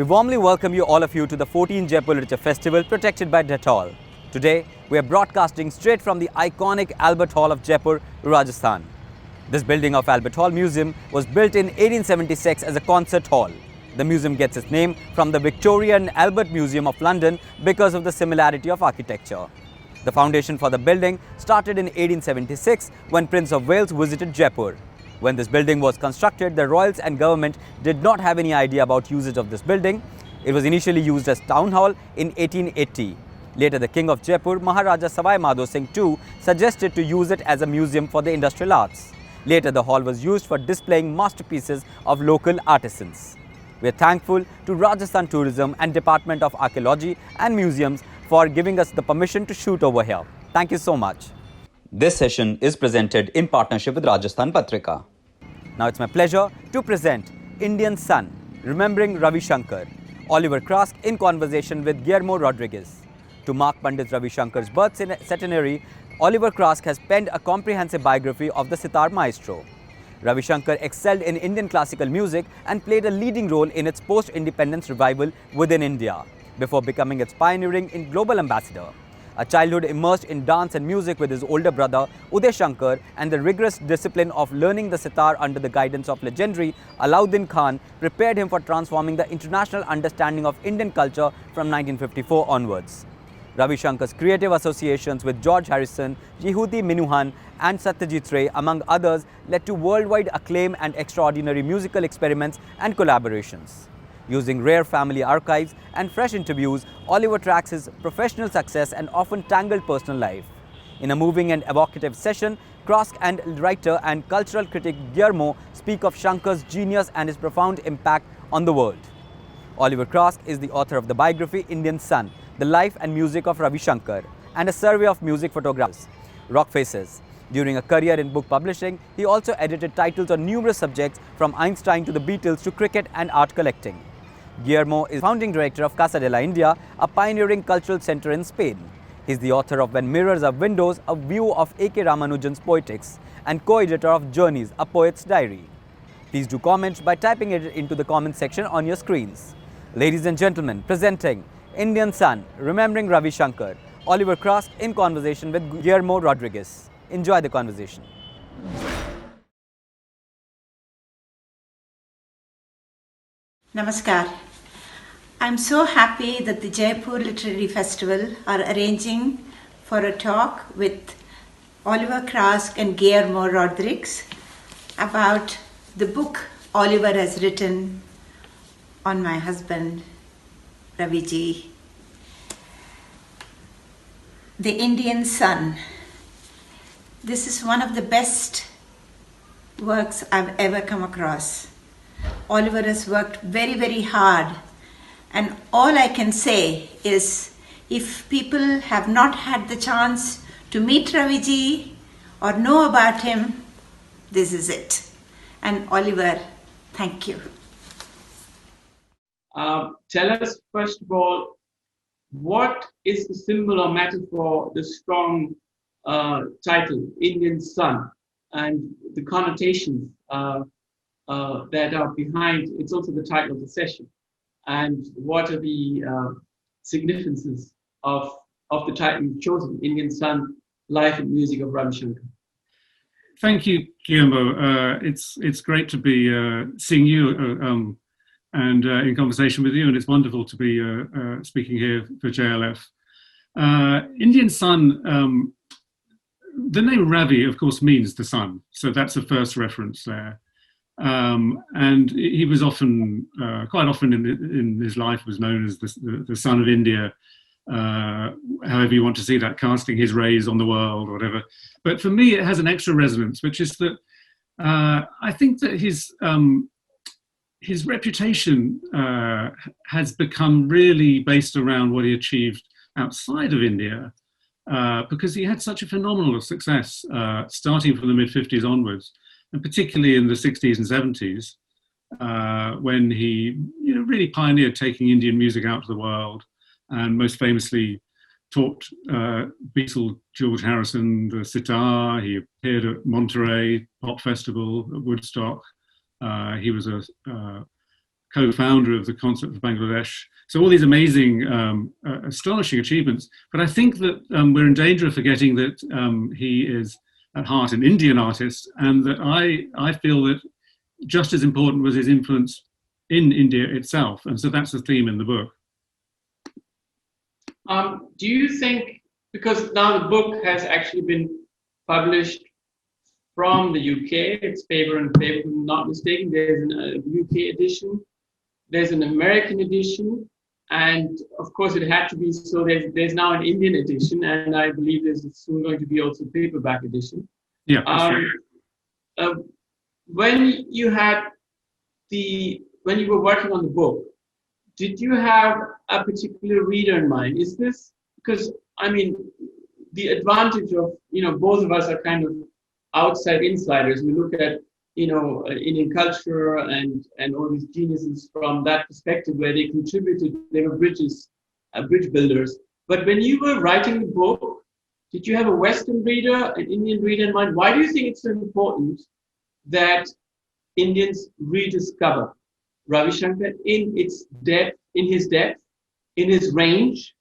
We warmly welcome you all of you to the 14th Jaipur Literature Festival protected by Dettol. Today, we are broadcasting straight from the iconic Albert Hall of Jaipur, Rajasthan. This building of Albert Hall Museum was built in 1876 as a concert hall. The museum gets its name from the Victoria and Albert Museum of London because of the similarity of architecture. The foundation for the building started in 1876 when Prince of Wales visited Jaipur. When this building was constructed, the royals and government did not have any idea about usage of this building. It was initially used as town hall in 1880. Later, the King of Jaipur, Maharaja Savai Madho Singh II, suggested to use it as a museum for the industrial arts. Later, the hall was used for displaying masterpieces of local artisans. We are thankful to Rajasthan Tourism and Department of Archaeology and Museums for giving us the permission to shoot over here. Thank you so much. This session is presented in partnership with Rajasthan Patrika. Now it's my pleasure to present Indian Sun, Remembering Ravi Shankar, Oliver Craske in conversation with Guillermo Rodríguez. To mark Pandit Ravi Shankar's birth centenary, Oliver Craske has penned a comprehensive biography of the sitar maestro. Ravi Shankar excelled in Indian classical music and played a leading role in its post-independence revival within India, before becoming its pioneering in global ambassador. A childhood immersed in dance and music with his older brother Uday Shankar and the rigorous discipline of learning the sitar under the guidance of legendary Allauddin Khan prepared him for transforming the international understanding of Indian culture from 1954 onwards. Ravi Shankar's creative associations with George Harrison, Yehudi Menuhin and Satyajit Ray, among others, led to worldwide acclaim and extraordinary musical experiments and collaborations. Using rare family archives and fresh interviews, Oliver tracks his professional success and often tangled personal life. In a moving and evocative session, Craske and writer and cultural critic Guillermo speak of Shankar's genius and his profound impact on the world. Oliver Craske is the author of the biography Indian Sun, The Life and Music of Ravi Shankar, and a survey of music photographs, Rock Faces. During a career in book publishing, he also edited titles on numerous subjects from Einstein to the Beatles to cricket and art collecting. Guillermo is founding director of Casa, India, a pioneering cultural center in Spain. He is the author of When Mirrors Are Windows, a view of A.K. Ramanujan's Poetics, and co-editor of Journeys, a poet's diary. Please do comment by typing it into the comment section on your screens. Ladies and gentlemen, presenting Indian Sun, Remembering Ravi Shankar, Oliver Craske in conversation with Guillermo Rodríguez. Enjoy the conversation. Namaskar. I'm so happy that the Jaipur Literary Festival are arranging for a talk with Oliver Craske and Guillermo Rodríguez about the book Oliver has written on my husband, Raviji. The Indian Sun. This is one of the best works I've ever come across. Oliver has worked very, very hard, and all I can say is if people have not had the chance to meet Raviji or know about him, this is it. And Oliver, thank you. Tell us, first of all, what is the symbol or metaphor, the strong title, Indian Sun, and the connotations that are behind? It's also the title of the session. And what are the significances of the title you've chosen, Indian Sun, Life and Music of Ravi Shankar? Thank you, Guillermo. It's great to be seeing you and in conversation with you, and it's wonderful to be speaking here for JLF. Indian Sun, the name Ravi, of course, means the sun, so that's the first reference there. And he was often, quite often in his life, was known as the son of India, however you want to see that, casting his rays on the world or whatever. But for me, it has an extra resonance, which is that I think that his reputation has become really based around what he achieved outside of India, because he had such a phenomenal success starting from the mid-50s onwards, and particularly in the 60s and 70s, when he really pioneered taking Indian music out to the world, and most famously taught Beatles George Harrison the sitar. He appeared at Monterey Pop Festival, at Woodstock. He was a co-founder of the Concert for Bangladesh. So all these amazing, astonishing achievements. But I think that we're in danger of forgetting that he is at heart an Indian artist, and that I feel that just as important was his influence in India itself. And so that's the theme in the book. Do you think, because now the book has actually been published from the UK, it's paper and paper, if I'm not mistaken, there's a UK edition, there's an American edition, and of course it had to be, so there's now an Indian edition, and I believe there's soon going to be also a paperback edition. Yeah, that's right. When you were working on the book, did you have a particular reader in mind? Is this, because I mean, the advantage of, both of us are kind of outside insiders. We look at, Indian culture and all these geniuses from that perspective, where they contributed, they were bridge builders. But when you were writing the book, did you have a Western reader, an Indian reader in mind? Why do you think it's so important that Indians rediscover Ravi Shankar in his depth, in his range,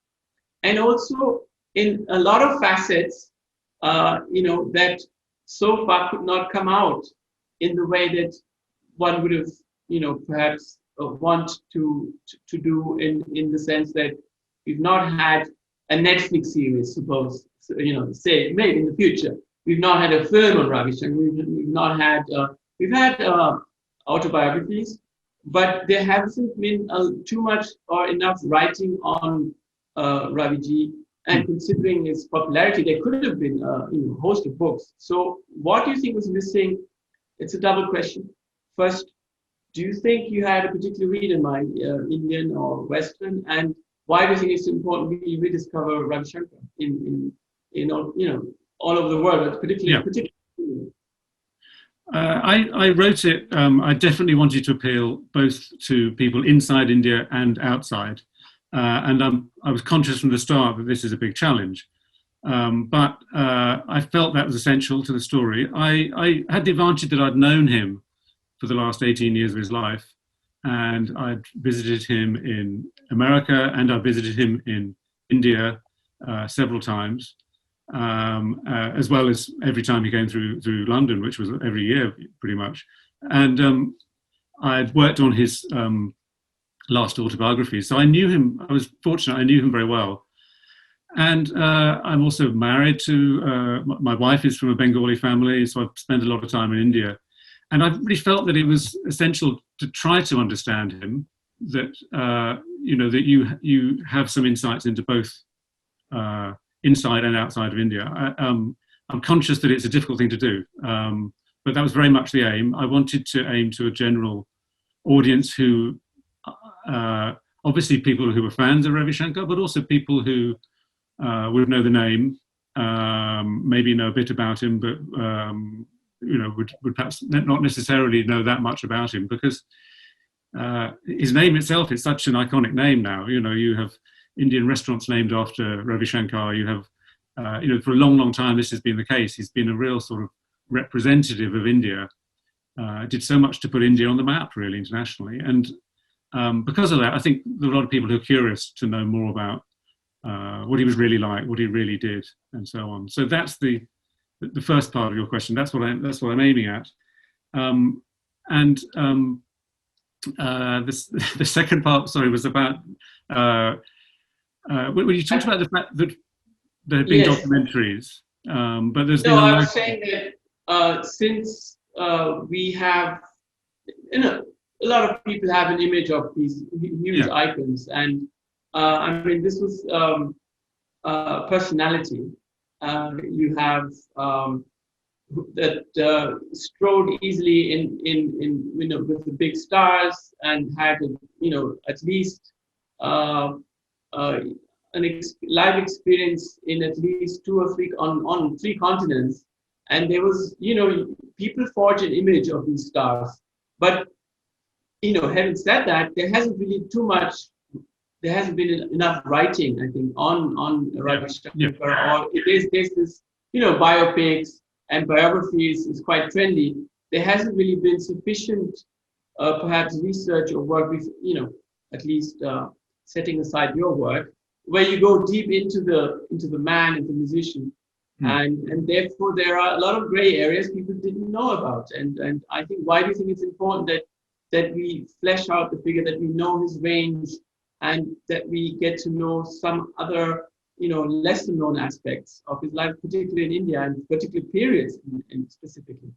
and also in a lot of facets, that so far could not come out in the way that one would have, perhaps want to do in the sense that we've not had a Netflix series, suppose, say, maybe in the future. We've not had a film on Ravi Shankar. We've not had, we've had autobiographies, but there hasn't been too much or enough writing on Raviji. And considering his popularity, there could have been a host of books. So what do you think was missing? It's a double question. First, do you think you had a particular reader in mind, Indian or Western? And why do you think it's important we rediscover Ravi Shankar in all over the world, but particularly? I wrote it. I definitely wanted to appeal both to people inside India and outside. And I was conscious from the start that this is a big challenge. But I felt that was essential to the story. I had the advantage that I'd known him for the last 18 years of his life. And I'd visited him in America, and I visited him in India several times, as well as every time he came through London, which was every year pretty much. And I'd worked on his last autobiography. So I knew him, I was fortunate, I knew him very well. And I'm also married to, my wife is from a Bengali family, so I've spent a lot of time in India. And I really felt that it was essential to try to understand him, that, that you have some insights into both inside and outside of India. I'm conscious that it's a difficult thing to do, but that was very much the aim. I wanted to aim to a general audience who, obviously people who were fans of Ravi Shankar, but also people who would know the name, maybe know a bit about him, but would perhaps not necessarily know that much about him, because his name itself is such an iconic name now. You have Indian restaurants named after Ravi Shankar. You have, for a long, long time this has been the case. He's been a real sort of representative of India. Did so much to put India on the map, really, internationally. And because of that, I think there are a lot of people who are curious to know more about what he was really like, what he really did, and so on. So that's the first part of your question. That's what I'm aiming at. The second part, sorry, was about when you talked about the fact that there have been documentaries, but there's been I was saying that since we have, a lot of people have an image of these huge icons, and I mean, this was personality. You have that strode easily in with the big stars, and had at least live experience in at least 2 or 3 on 3 continents. And there was people forge an image of these stars, but having said that, there hasn't been enough writing, I think, on Ravi Shankar, or there's this, biopics and biographies is quite trendy. There hasn't really been sufficient perhaps research or work with, at least setting aside your work, where you go deep into the man and the musician. And therefore there are a lot of gray areas people didn't know about. And I think, why do you think it's important that we flesh out the figure, that we know his range, and that we get to know some other, lesser known aspects of his life, particularly in India and particular periods and specifically?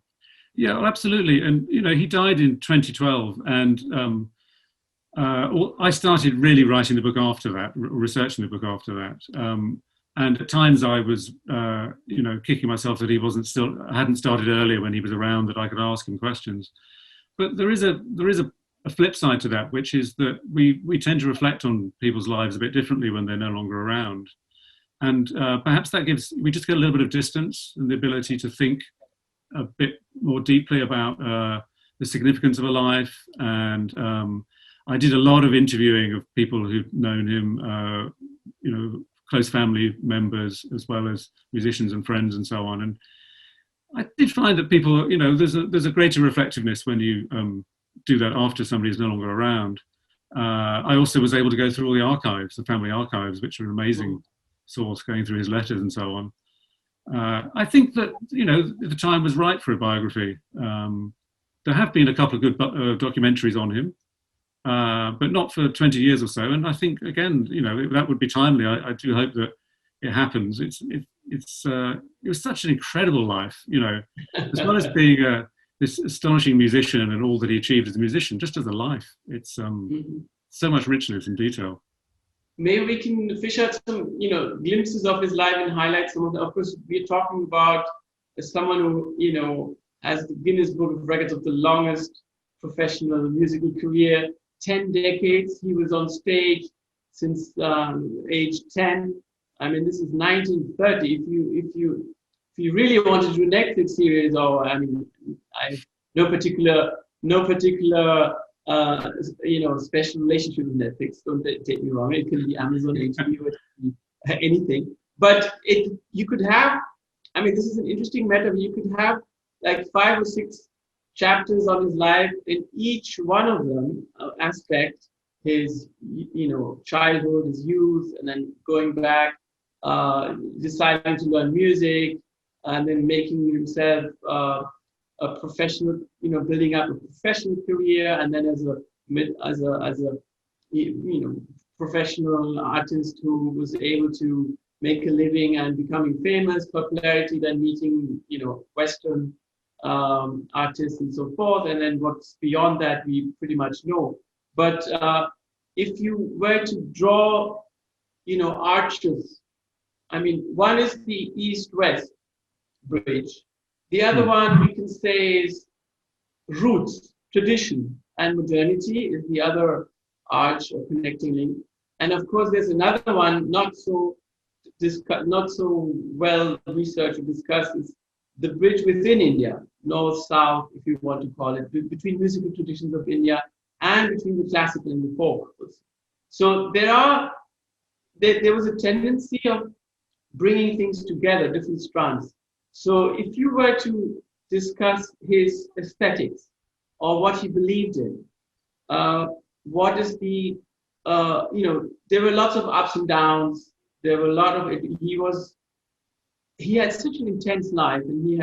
Yeah, well, absolutely. And, he died in 2012. And I started really writing the book after that, researching the book after that. And at times I was, kicking myself that he hadn't started earlier when he was around, that I could ask him questions. But there is a flip side to that, which is that we tend to reflect on people's lives a bit differently when they're no longer around. And perhaps we just get a little bit of distance and the ability to think a bit more deeply about the significance of a life. And I did a lot of interviewing of people who've known him, close family members, as well as musicians and friends and so on. And I did find that people, there's a greater reflectiveness when you do that after somebody is no longer around. I also was able to go through all the archives, the family archives, which are an amazing source, going through his letters and so on. I think that, the time was right for a biography. There have been a couple of good documentaries on him, but not for 20 years or so. And I think, again, that would be timely. I do hope that it happens. It was such an incredible life, as well as being this astonishing musician and all that he achieved as a musician, just as a life. It's so much richness and detail. Maybe we can fish out some, glimpses of his life and highlight some of them. Of course, we're talking about someone who, has the Guinness Book of Records of the longest professional musical career, 10 decades. He was on stage since age 10. I mean, this is 1930. If you really want to do a Netflix series, or no particular special relationship with Netflix. Don't take me wrong. It can be Amazon, HBO, it can be anything. But you could have. I mean, this is an interesting metaphor. You could have like 5 or 6 chapters on his life, in each one of them aspect his childhood, his youth, and then going back, deciding to learn music, and then making himself a professional, building up a professional career, and then as a professional artist who was able to make a living and becoming famous, popularity, then meeting Western artists and so forth, and then what's beyond that we pretty much know. But if you were to draw arches, I mean, one is the east-west bridge, the other one we can say is roots, tradition, and modernity is the other arch or connecting link. And of course there's another one not so well researched or discussed, is the bridge within India, north-south, if you want to call it, between musical traditions of India and between the classical and the folk. So there was a tendency of bringing things together, different strands. So if you were to discuss his aesthetics or what he believed in, what is the, there were lots of ups and downs. There were a lot of it. He had such an intense life, and he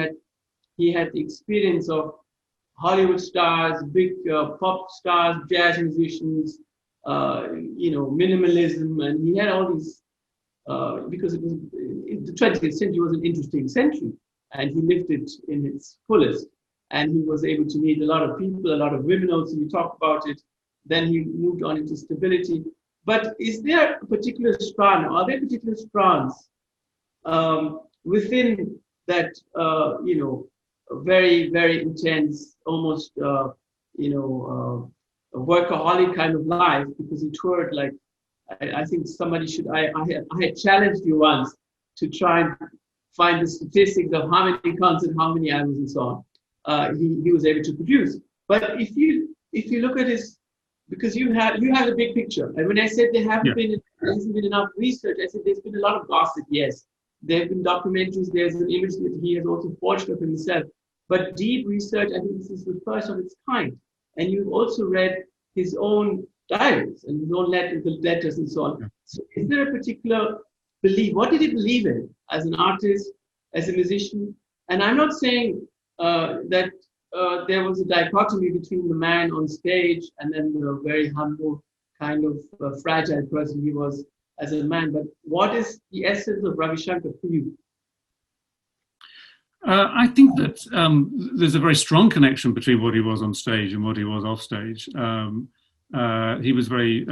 had the experience of Hollywood stars, big pop stars, jazz musicians, minimalism, and he had all these, because it was, the 20th century was an interesting century, and he lived it in its fullest, and he was able to meet a lot of people, a lot of women also. You talk about it. Then he moved on into stability. But is there a particular strand? Are there particular strands within that, very, very intense, almost, a workaholic kind of life? Because he toured like, I think somebody should, I had challenged you once to try and find the statistics of how many concerts, how many albums and so on he was able to produce. But if you look at his, because you have the big picture. And when I said there hasn't been enough research, I said there's been a lot of gossip, yes. There have been documentaries, there's an image that he has also forged of himself. But deep research, I think this is the first of its kind. and you've also read his own diaries and his own letters and so on. So is there a particular belief? What did he believe in as an artist, as a musician? And I'm not saying that there was a dichotomy between the man on stage and then the very humble, kind of fragile person he was as a man. But what is the essence of Ravi Shankar for you? I think that there's a very strong connection between what he was on stage and what he was off stage. He was a very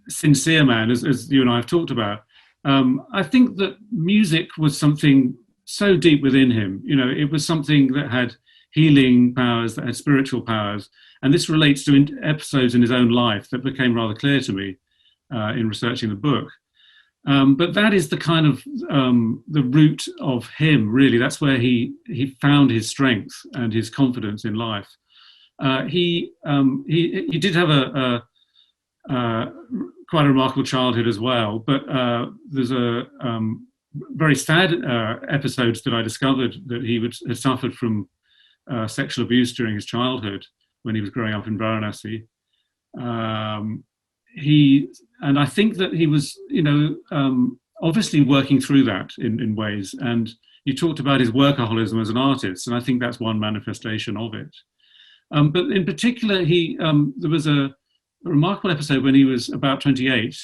sincere man, as you and I have talked about. I think that music was something so deep within him. You know, it was something that had healing powers, that had spiritual powers. And this relates to episodes in his own life that became rather clear to me in researching the book. But that is the kind of the root of him, really. That's where he found his strength and his confidence in life. He did have quite a remarkable childhood as well, but there's a very sad episodes that I discovered that he had suffered from sexual abuse during his childhood when he was growing up in Varanasi. And I think that he was, obviously working through that in ways. And you talked about his workaholism as an artist, and I think that's one manifestation of it. But in particular, there was a remarkable episode when he was about 28,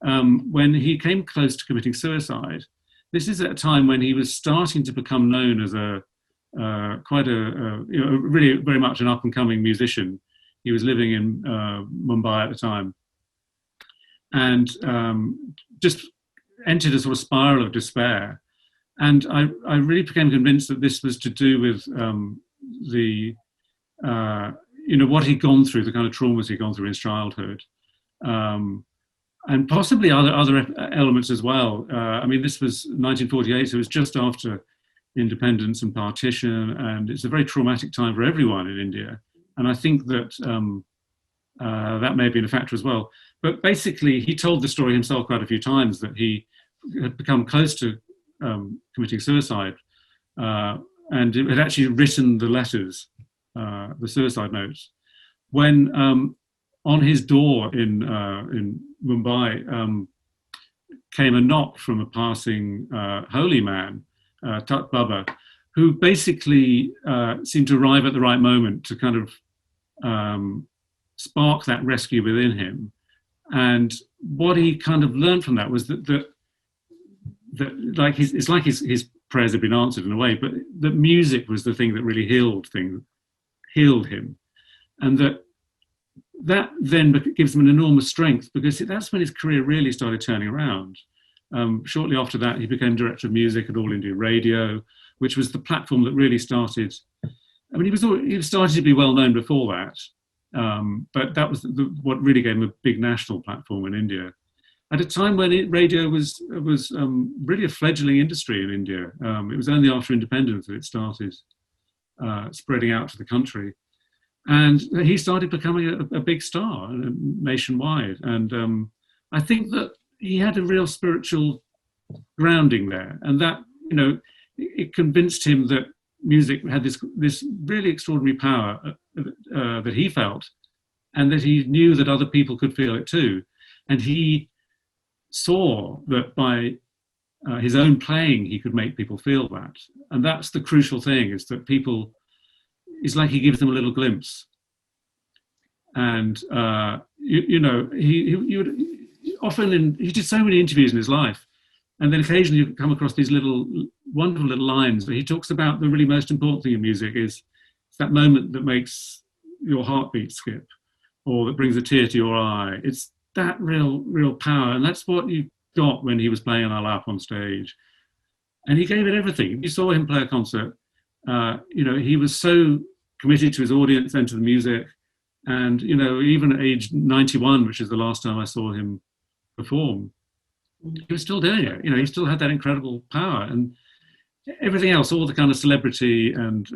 when he came close to committing suicide. This is at a time when he was starting to become known as really very much an up-and-coming musician. He was living in Mumbai at the time, and just entered a sort of spiral of despair. And I really became convinced that this was to do with what he'd gone through, the kind of traumas he'd gone through in his childhood, and possibly other elements as well. This was 1948, so it was just after independence and partition, and it's a very traumatic time for everyone in India. And I think that that may have been a factor as well. But basically, he told the story himself quite a few times that he had become close to committing suicide, and had actually written the letters, the suicide notes, when on his door in Mumbai came a knock from a passing holy man, Tat Baba, who basically seemed to arrive at the right moment to kind of spark that rescue within him. And what he kind of learned from that was that like it's like his prayers had been answered in a way, but that music was the thing that really healed him, and that then gives him an enormous strength, because that's when his career really started turning around. Shortly after that, he became director of music at All India Radio, which was the platform that really started. I mean, he was started to be well known before that, but that was what really gave him a big national platform in India, at a time when radio was really a fledgling industry in India. It was only after independence that it started spreading out to the country, and he started becoming a big star nationwide. And I think that he had a real spiritual grounding there, and that it convinced him that music had this really extraordinary power that he felt, and that he knew that other people could feel it too. And he saw that by his own playing, he could make people feel that. And that's the crucial thing, is that it's like he gives them a little glimpse. And, he would often, he did so many interviews in his life, and then occasionally you come across these wonderful little lines where he talks about the really most important thing in music is it's that moment that makes your heartbeat skip, or that brings a tear to your eye. It's that real power, and that's what you got when he was playing Alap on stage. And he gave it everything. You saw him play a concert. He was so committed to his audience and to the music. And even at age 91, which is the last time I saw him perform, he was still doing it. He still had that incredible power, and everything else, all the kind of celebrity and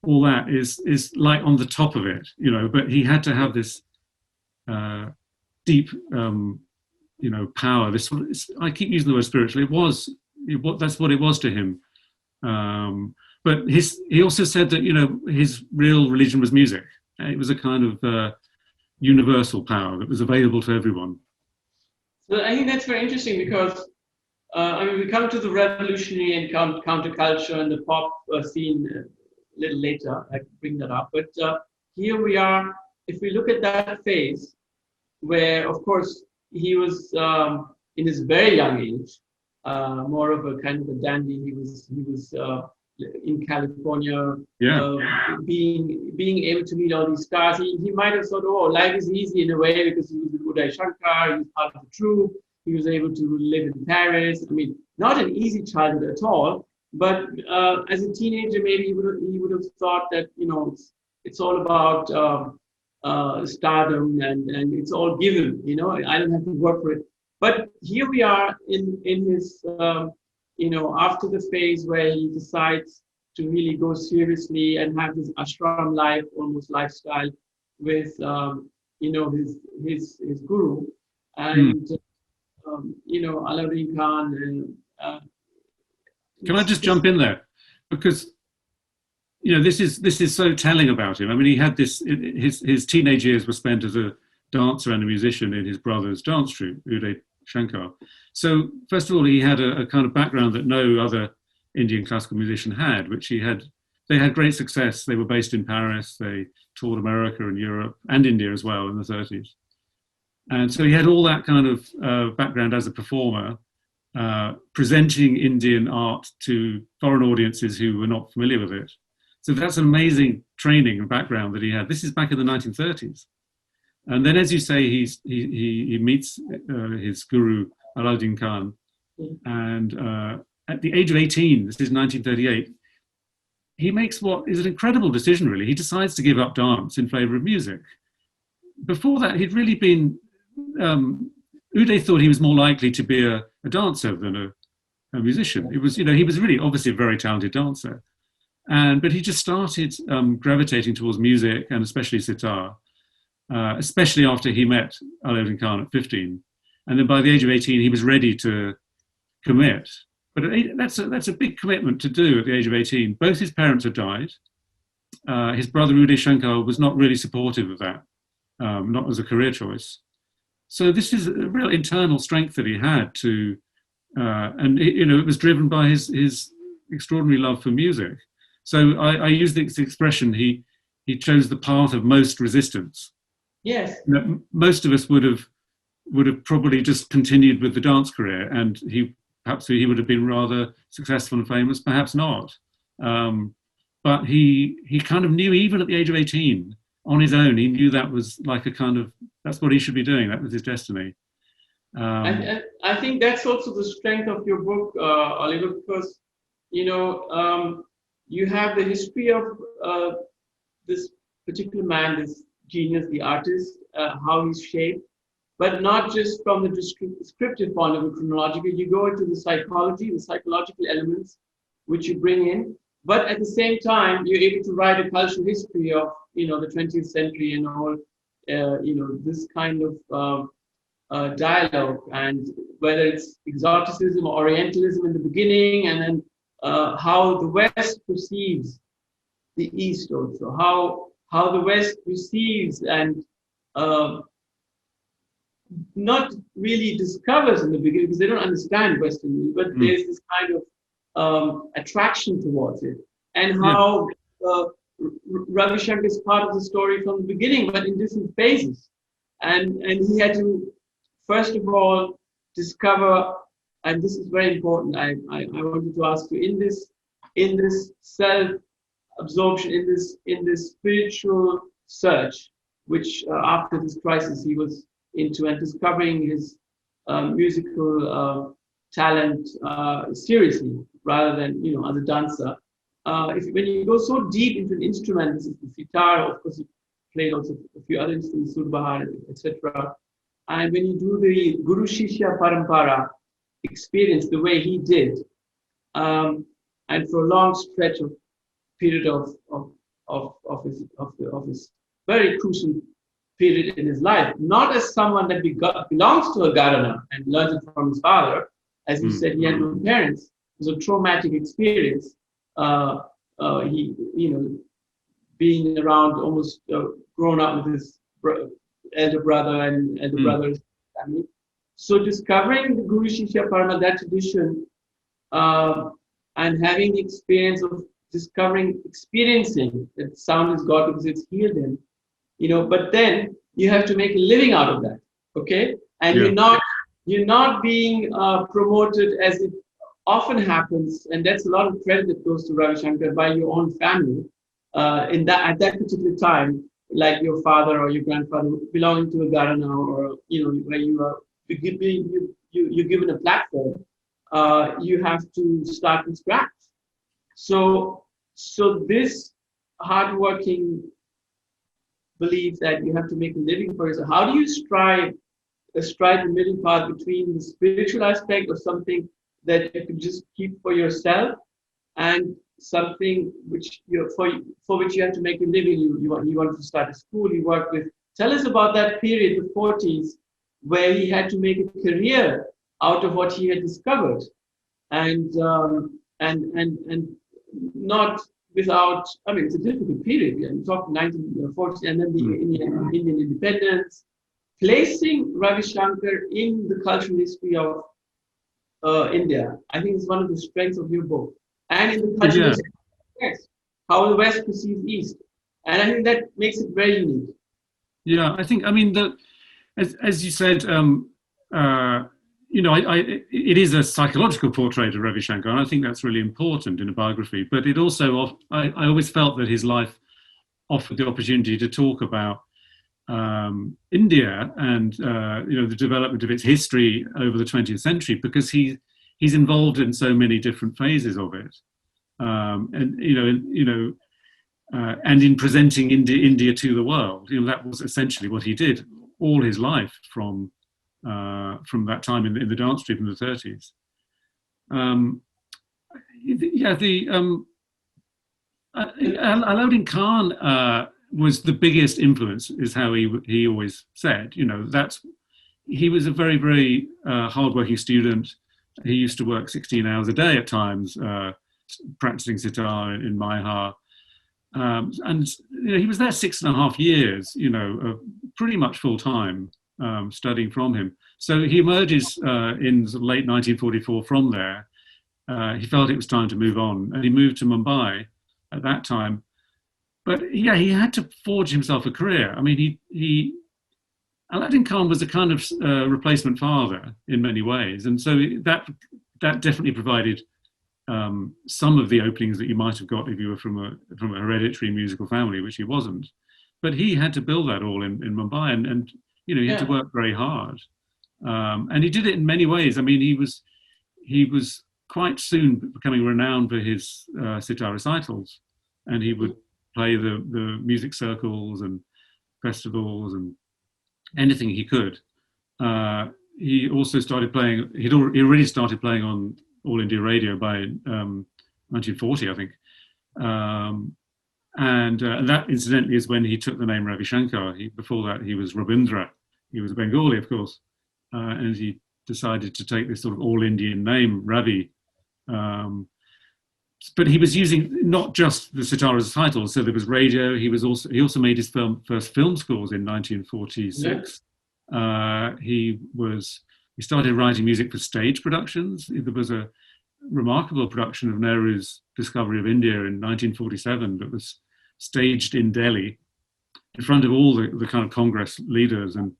all that is like on the top of it. But he had to have this deep, power. This I keep using the word spiritual. That's what it was to him. but he also said that, his real religion was music. It was a kind of universal power that was available to everyone. So I think that's very interesting because, we come to the revolutionary and counterculture and the pop scene a little later. I can bring that up. But here we are, if we look at that phase, where, of course, he was in his very young age, more of a kind of a dandy. He was in California, being able to meet all these stars. He might have thought, oh, life is easy in a way because he was with Uday Shankar, he was part of the troupe, he was able to live in Paris. I mean, not an easy childhood at all. But as a teenager, maybe he would have thought that it's all about stardom and it's all given. I don't have to work for it. But here we are in his after the phase where he decides to really go seriously and have this ashram life, almost lifestyle, with his guru and Allauddin Khan. Can I just jump in there? Because this is so telling about him. I mean, he had this. His teenage years were spent as a dancer and a musician in his brother's dance troupe, Uday Shankar. So first of all, he had a kind of background that no other Indian classical musician had, which they had great success. They were based in Paris. They toured America and Europe and India as well in the 30s. And so he had all that kind of background as a performer, presenting Indian art to foreign audiences who were not familiar with it. So that's an amazing training and background that he had. This is back in the 1930s. And then, as you say, he meets his guru, Allauddin Khan. And at the age of 18, this is 1938, he makes what is an incredible decision, really. He decides to give up dance in favor of music. Before that, he'd really been... Uday thought he was more likely to be a dancer than a musician. It was, he was really obviously a very talented dancer. But he just started gravitating towards music and especially sitar. Especially after he met Allauddin Khan at 15. And then by the age of 18, he was ready to commit. But that's a big commitment to do at the age of 18. Both his parents had died. His brother Uday Shankar was not really supportive of that, not as a career choice. So this is a real internal strength that he had to, and it was driven by his extraordinary love for music. So I use this expression, he chose the path of most resistance. Yes. Most of us would have probably just continued with the dance career, and he would have been rather successful and famous, perhaps not. But he kind of knew, even at the age of 18, on his own, he knew that was like that's what he should be doing. That was his destiny. I think that's also the strength of your book, Oliver, because you have the history of this particular man, this genius, the artist, how he's shaped, but not just from the descriptive point of view, chronological. You go into the psychology, the psychological elements, which you bring in, but at the same time, you're able to write a cultural history of, the 20th century and all, this kind of dialogue, and whether it's exoticism or Orientalism in the beginning, and then how the West perceives the East also, how the West receives and not really discovers in the beginning, because they don't understand Western music, but there's this kind of attraction towards it, and how Ravi Shankar is part of the story from the beginning, but in different phases, and he had to first of all discover, and this is very important. I wanted to ask you, in this self-absorption, in this spiritual search, which after this crisis he was into, and discovering his musical talent seriously rather than as a dancer. When you go so deep into an instrument, this is the sitar, of course he played also a few other instruments, surbahar, etc. And when you do the Guru Shishya Parampara experience the way he did, and for a long stretch of period of his very crucial period in his life, not as someone that belongs to a Gharana and learns it from his father, as you said, he had no parents. It was a traumatic experience he, being around, almost grown up with his elder brother and elder brother's family. So discovering the Guru Shishya Parama, that tradition, and having the experience of experiencing that sound is God because it's healed him, but then you have to make a living out of that, okay? And you're not being promoted as it often happens, and that's a lot of credit that goes to Ravi Shankar by your own family at that particular time, like your father or your grandfather belonging to a Gharana, or where you are you're given a platform, you have to start from scratch. So this hardworking belief that you have to make a living for yourself. How do you stride the middle path between the spiritual aspect of something that you can just keep for yourself and something which for which you have to make a living? You want to start a school. You work with. Tell us about that period, the 40s, where he had to make a career out of what he had discovered, and not without. I mean, it's a difficult period. We talk 1940s, and then the Indian independence, placing Ravi Shankar in the cultural history of India. I think it's one of the strengths of your book, and in the cultural history of the West, how the West perceives East, and I think that makes it very unique. Yeah, I think. I mean, as you said, it is a psychological portrait of Ravi Shankar, and I think that's really important in a biography. But it also, I always felt that his life offered the opportunity to talk about India and the development of its history over the 20th century, because he's involved in so many different phases of it, and in presenting India to the world. That was essentially what he did all his life from that time in the dance troupe in the 30s. Allauddin Khan was the biggest influence, is how he always said. He was a very, very hardworking student. He used to work 16 hours a day at times, practicing sitar in Maihar. And he was there 6.5 years, pretty much full time, studying from him. So he emerges in sort of late 1944 from there. He felt it was time to move on, and he moved to Mumbai at that time. But he had to forge himself a career. I mean, Allauddin Khan was a kind of replacement father in many ways, and so that definitely provided some of the openings that you might have got if you were from a hereditary musical family, which he wasn't. But he had to build that all in Mumbai, and he had to work very hard, and he did it in many ways. I mean, he was quite soon becoming renowned for his sitar recitals, and he would play the music circles and festivals and anything he could. He also started playing. He already started playing on All India Radio by 1940, I think. And that, incidentally, is when he took the name Ravi Shankar. Before that, he was Rabindra. He was a Bengali, of course. And he decided to take this sort of all-Indian name, Ravi. But he was using not just the sitar as a title. So there was radio. He also made his first film scores in 1946. Yeah. He started writing music for stage productions. There was a remarkable production of Nehru's Discovery of India in 1947 that was staged in Delhi in front of all the kind of Congress leaders, and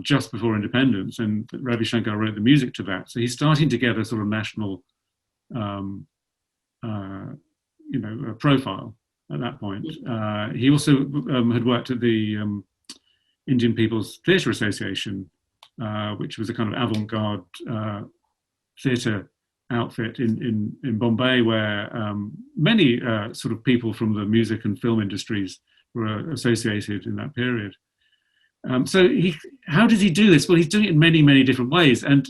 just before independence. And Ravi Shankar wrote the music to that. So he's starting to get a sort of national profile at that point. He also had worked at the Indian People's Theatre Association, which was a kind of avant-garde theatre outfit in Bombay, where many sort of people from the music and film industries were associated in that period. So how did he do this? Well, he's doing it in many, many different ways. And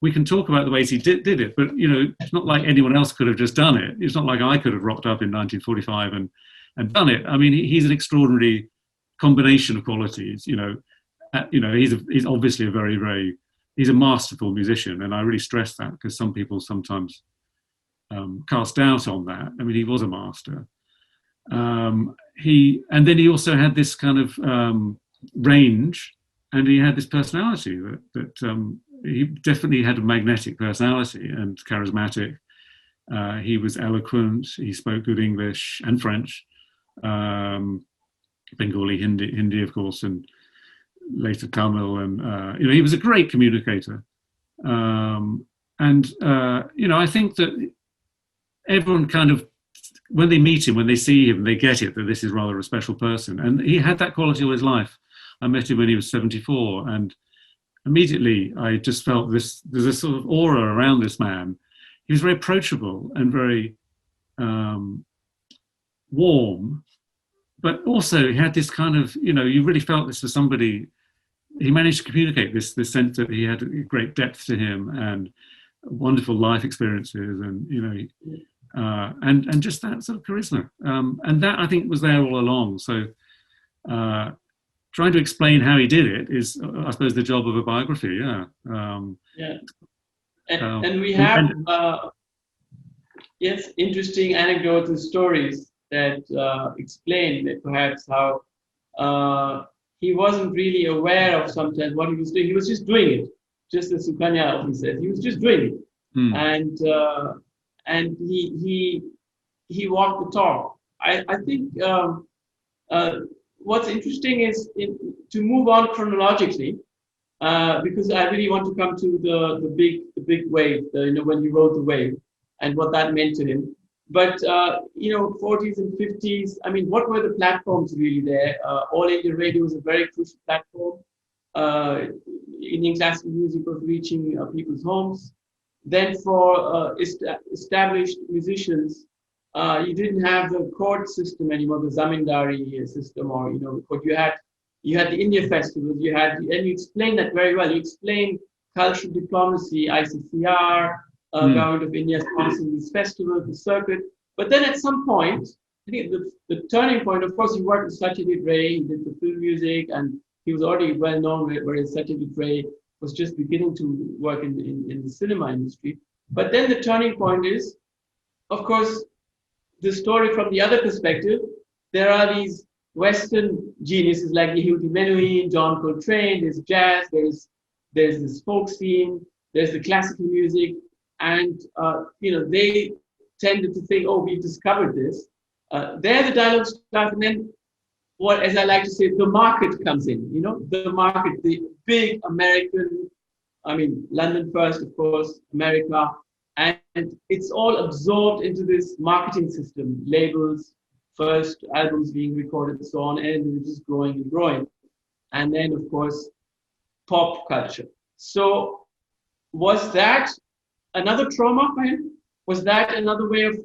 we can talk about the ways he did it, but it's not like anyone else could have just done it. It's not like I could have rocked up in 1945 and done it. I mean, he's an extraordinary combination of qualities. He's obviously a very, very, he's a masterful musician, and I really stress that, because some people sometimes cast doubt on that. I mean, he was a master. And then he also had this kind of range, and he had this personality that he definitely had a magnetic personality and charismatic. He was eloquent. He spoke good English and French, Bengali, Hindi, of course, and later Tamil. And he was a great communicator. I think that everyone kind of, when they meet him, when they see him, they get it that this is rather a special person. And he had that quality all his life. I met him when he was 74, and immediately I just felt there's a sort of aura around this man. He was very approachable and very warm, but also he had this kind of, you really felt this was somebody. He managed to communicate this sense that he had a great depth to him and wonderful life experiences, and and just that sort of charisma, and that I think was there all along. So trying to explain how he did it is, I suppose, the job of a biography. And we have interesting anecdotes and stories that explain that perhaps how he wasn't really aware of sometimes what he was doing. He was just doing it, just as Sukanya often says. He was just doing it, and he walked the talk. I think what's interesting is to move on chronologically, because I really want to come to the big wave, when he wrote The Wave and what that meant to him. But 40s and 50s, I mean, what were the platforms really there? All India Radio was a very crucial platform. Indian classical music was reaching people's homes. Then for established musicians, you didn't have the court system anymore, the zamindari system, or what you had the India festivals. And you explained that very well. You explained cultural diplomacy, ICCR, Government of India sponsoring these festivals, the circuit. But then at some point, I think the turning point, of course, he worked with Satyajit Ray, he did the film music, and he was already well known, whereas Satyajit Ray was just beginning to work in the cinema industry. But then the turning point is, of course, the story from the other perspective. There are these Western geniuses like Yehudi Menuhin, John Coltrane, there's jazz, there's this folk scene, there's the classical music, and they tended to think, oh, we've discovered this. There the dialogue starts, and then what, as I like to say, the market comes in. The market, the big American, London first, of course, America, and it's all absorbed into this marketing system, labels, first albums being recorded and so on, and it's just growing and growing. And then, of course, pop culture. So was that another trauma for him? Was that another way of,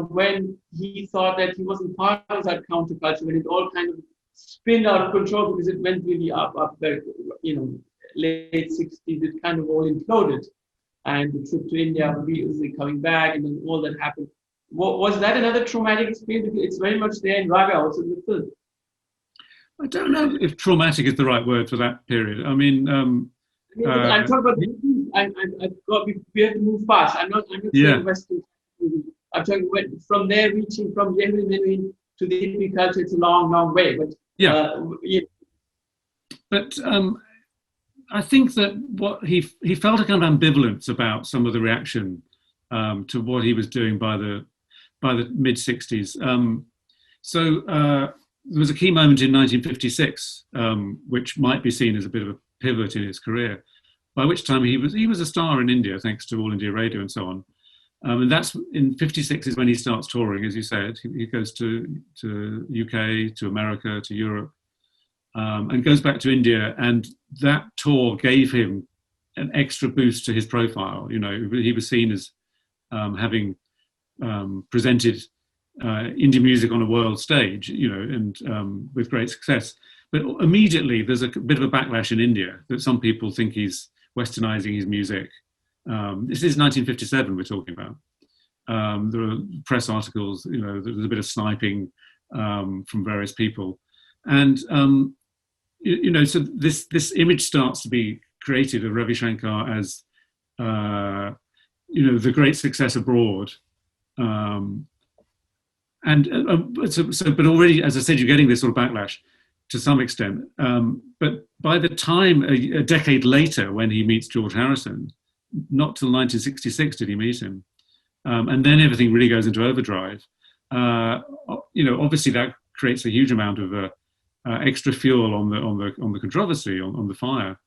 when he thought that he wasn't part of that counterculture, when it all kind of spinned out of control because it went really up there, late 60s, it kind of all imploded. And the trip to India, the Beatles coming back, and then all that happened. Was that another traumatic experience? Because it's very much there in Raga, also in the film. I don't know if traumatic is the right word for that period. I'm talking about we have to move fast. I'm not saying Western. I'm talking from there, reaching from Yehudi Menuhin to the hippie culture. It's a long, long way. But But I think that what he felt a kind of ambivalence about some of the reaction to what he was doing by the mid 60s. So there was a key moment in 1956, which might be seen as a bit of a pivot in his career, by which time he was a star in India, thanks to All India Radio and so on. And that's in 56 is when he starts touring, as you said. He goes to UK, to America, to Europe, and goes back to India. And that tour gave him an extra boost to his profile. He was seen as having presented Indian music on a world stage, and with great success. But immediately there's a bit of a backlash in India that some people think he's westernizing his music. This is 1957 we're talking about. There are press articles, there's a bit of sniping from various people. And, so this image starts to be created of Ravi Shankar as the great success abroad. But already, as I said, you're getting this sort of backlash to some extent. But by the time, a decade later, when he meets George Harrison, not till 1966 did he meet him. And then everything really goes into overdrive. Obviously that creates a huge amount of extra fuel on the controversy, on the fire.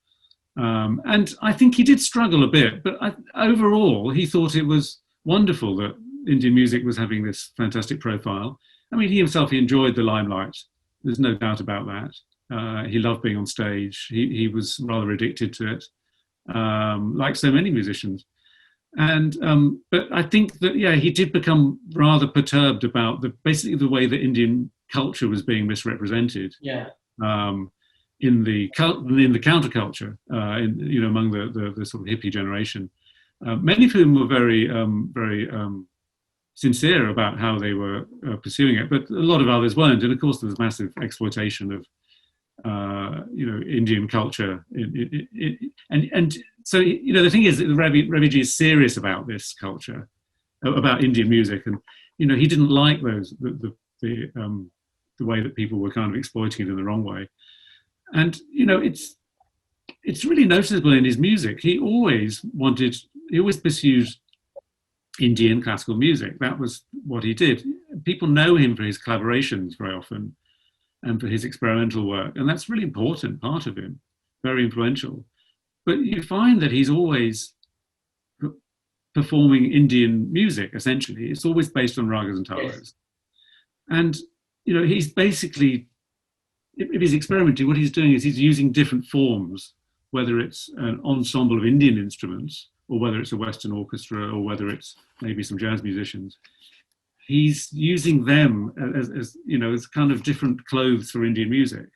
And I think he did struggle a bit, but overall he thought it was wonderful that Indian music was having this fantastic profile. I mean, he enjoyed the limelight. There's no doubt about that. He loved being on stage. He was rather addicted to it, like so many musicians. And but I think that he did become rather perturbed about basically the way that Indian culture was being misrepresented. Yeah. In the counterculture, among the sort of hippie generation, many of whom were very sincere about how they were pursuing it, but a lot of others weren't. And of course, there was massive exploitation of Indian culture. And so the thing is that Ravi is serious about this culture, about Indian music, and he didn't like the way that people were kind of exploiting it in the wrong way. And it's really noticeable in his music. He always pursued Indian classical music. That was what he did. People know him for his collaborations very often and for his experimental work. And that's a really important part of him, very influential. But you find that he's always performing Indian music, essentially. It's always based on ragas and talas. Yes. And, he's basically, if he's experimenting, what he's doing is he's using different forms, whether it's an ensemble of Indian instruments, or whether it's a Western orchestra, or whether it's maybe some jazz musicians. He's using them as kind of different clothes for Indian music.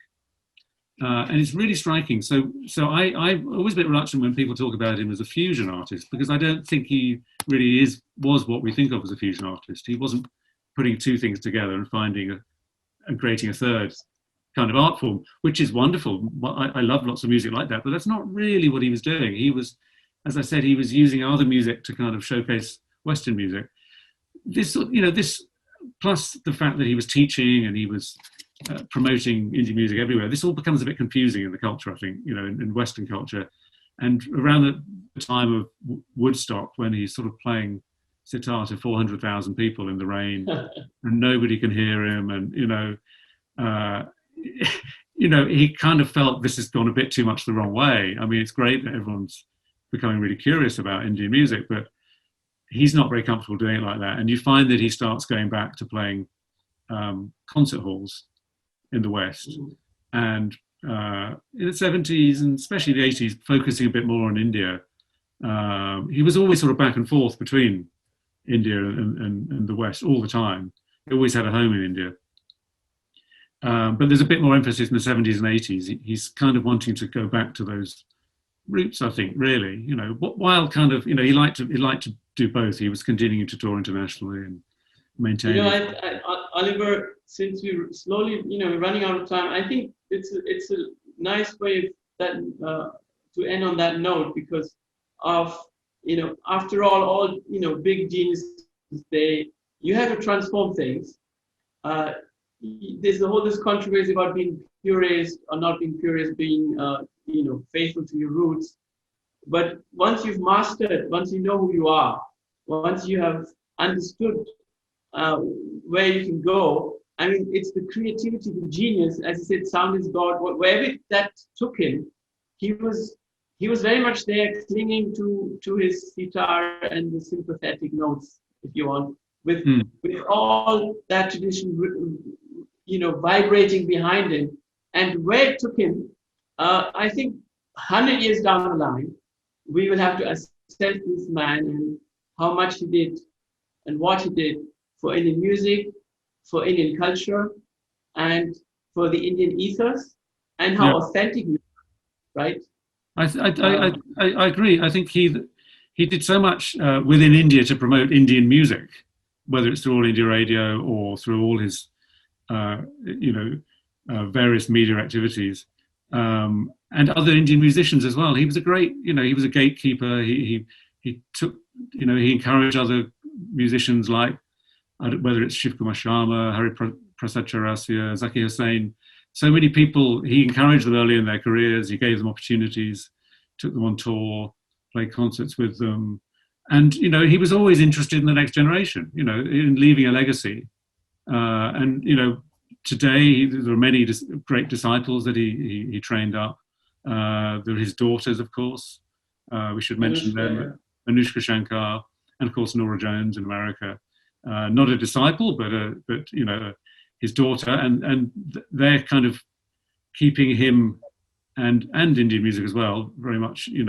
And it's really striking. So I'm always a bit reluctant when people talk about him as a fusion artist, because I don't think he really was what we think of as a fusion artist. He wasn't putting two things together and finding and creating a third kind of art form, which is wonderful. I love lots of music like that, but that's not really what he was doing. He was, as I said, he was using other music to kind of showcase Western music. This plus the fact that he was teaching and he was promoting Indian music everywhere, this all becomes a bit confusing in the culture, I think, in Western culture. And around the time of Woodstock, when he's sort of playing sitar to 400,000 people in the rain and nobody can hear him, and he kind of felt this has gone a bit too much the wrong way. I mean, it's great that everyone's becoming really curious about Indian music, but he's not very comfortable doing it like that. And you find that he starts going back to playing concert halls in the West, and in the 70s and especially the 80s, focusing a bit more on India. He was always sort of back and forth between India and the West all the time. He always had a home in India. But there's a bit more emphasis in the 70s and 80s. He's kind of wanting to go back to those roots, I think, really. While kind of, he liked to do both. He was continuing to tour internationally and maintaining. Oliver, since we're slowly, we're running out of time, I think it's a nice way that to end on that note, because of, after all, big geniuses, you have to transform things. There's this controversy about being purist or not being purist, being faithful to your roots. But once you've mastered, once you know who you are, once you have understood where you can go, I mean, it's the creativity, the genius, as you said, sound is God. Wherever that took him, he was very much there, clinging to his sitar and the sympathetic notes, if you want, with all that tradition, vibrating behind him. And where it took him, I think 100 years down the line, we will have to assess this man and how much he did and what he did for Indian music, for Indian culture, and for the Indian ethos, and how authentic he was, right? I agree. I think he did so much within India to promote Indian music, whether it's through All India Radio or through all his various media activities, and other Indian musicians as well. He was a great, he was a gatekeeper. He he took, he encouraged other musicians like, whether it's Shiv Kumar Sharma, Hari Prasad Chaurasia, Zakir Hussain, so many people. He encouraged them early in their careers. He gave them opportunities, took them on tour, played concerts with them. And, he was always interested in the next generation, in leaving a legacy. And, today there are many great disciples that he trained up. There are his daughters, of course. We should mention them, Anushka Shankar, and of course Nora Jones in America. Not a disciple, but his daughter, and they're kind of keeping him and Indian music as well very much, in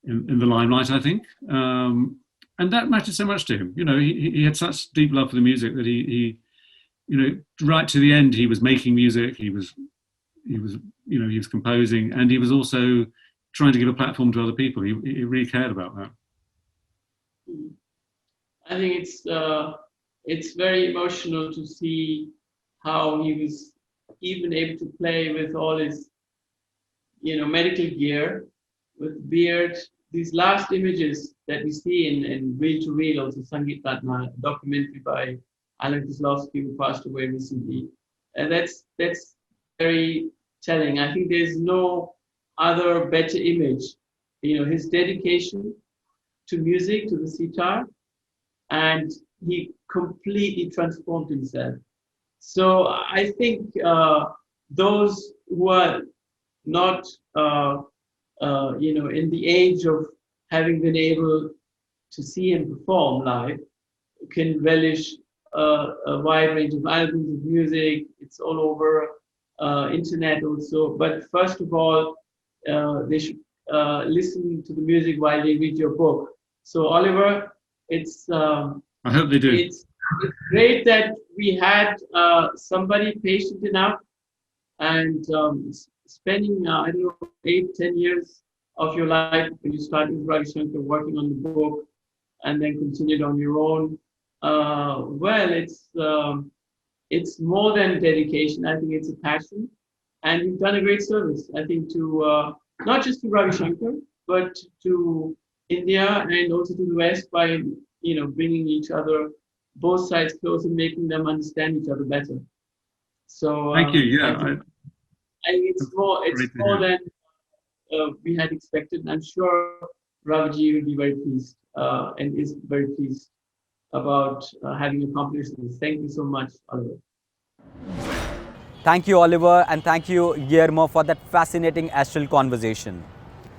the limelight, I think. And that mattered so much to him. He had such deep love for the music that he right to the end, he was making music. He was composing, and he was also trying to give a platform to other people. He really cared about that. I think it's very emotional to see how he was even able to play with all his, medical gear, with beard. These last images that we see in Reel to Reel, also Sangeet Ratna, a documentary by Alan Kozlowski, who passed away recently, and that's very telling. I think there's no other better image. His dedication to music, to the sitar, and he completely transformed himself. So I think those who are not, in the age of having been able to see him perform live, can relish a wide range of albums of music. It's all over internet also. But first of all, they should listen to the music while they read your book. So Oliver, it's I hope they do. It's great that we had somebody patient enough and spending 8-10 years of your life when you started with Ravi Shankar working on the book and then continued on your own. It's more than dedication. I think it's a passion, and you've done a great service, I think, to not just to Ravi Shankar, but to India and also to the West by bringing each other, both sides close, and making them understand each other better. So thank you. Yeah, I think it's more than we had expected, and I'm sure Raviji will be very pleased and is very pleased about having accomplished this. Thank you so much, Oliver. Thank you, Oliver, and thank you, Guillermo, for that fascinating astral conversation.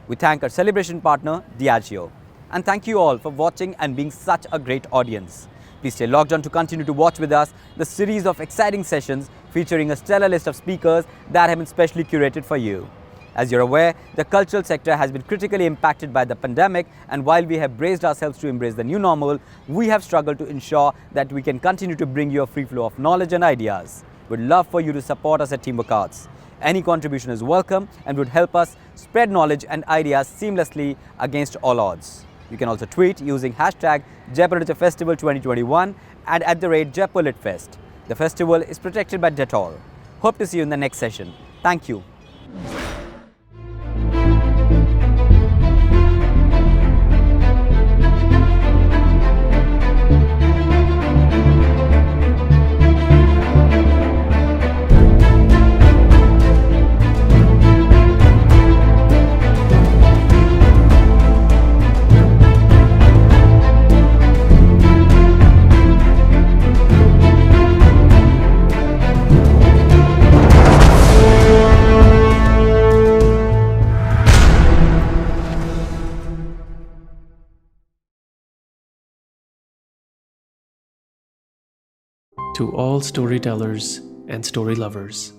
We thank our celebration partner, Diageo. And thank you all for watching and being such a great audience. Please stay logged on to continue to watch with us the series of exciting sessions featuring a stellar list of speakers that have been specially curated for you. As you're aware, the cultural sector has been critically impacted by the pandemic, and while we have braced ourselves to embrace the new normal, we have struggled to ensure that we can continue to bring you a free flow of knowledge and ideas. We'd love for you to support us at Teamwork Arts. Any contribution is welcome and would help us spread knowledge and ideas seamlessly against all odds. You can also tweet using hashtag Jaipur Literature Festival 2021 and @JaipurLitFest. The festival is protected by Dettol. Hope to see you in the next session. Thank you. To all storytellers and story lovers,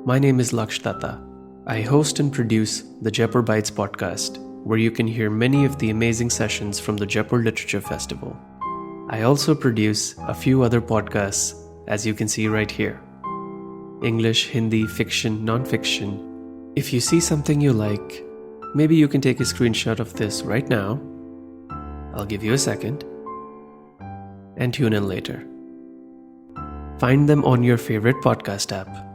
my name is Laksh Datta. I host and produce the Jaipur Bites podcast, where you can hear many of the amazing sessions from the Jaipur Literature Festival. I also produce a few other podcasts, as you can see right here. English, Hindi, fiction, non-fiction. If you see something you like, maybe you can take a screenshot of this right now. I'll give you a second. And tune in later. Find them on your favorite podcast app.